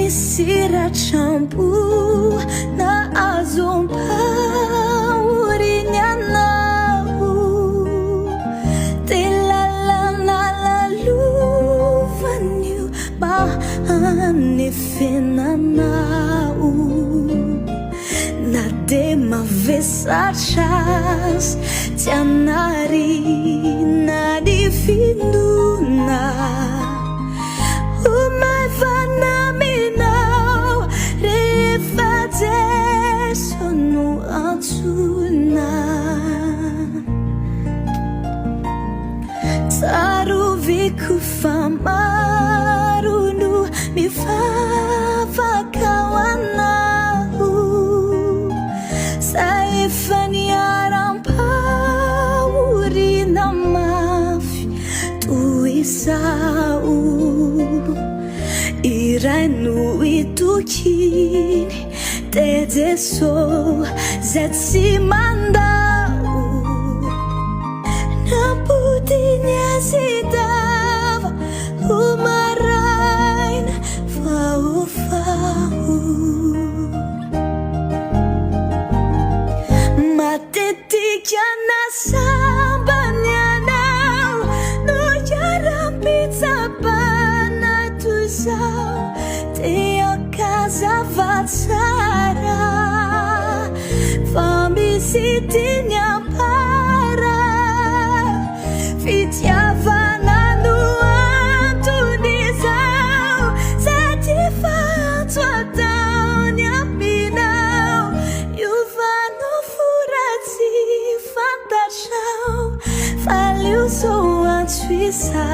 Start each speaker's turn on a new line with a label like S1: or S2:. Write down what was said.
S1: Sirachampu na azompaurinya nau telala na laluvanyu bahanifina nau na dema vesachas tianari na difinduna umai vanamina sono atuna taruviku famarunu mifavakawanau saifaniarampaurina mafi tuisau iranu itukini Tedeso zetsimandau Naputinya sidava umarain fau-fau Matetikana sambanya nau No yaram pizza pana tuzau Teo casa vatsara Famisitinha para Fitiavana no Antunizau Setifato ataunya minau Yuvano furati fantachau Faliu sou antuisau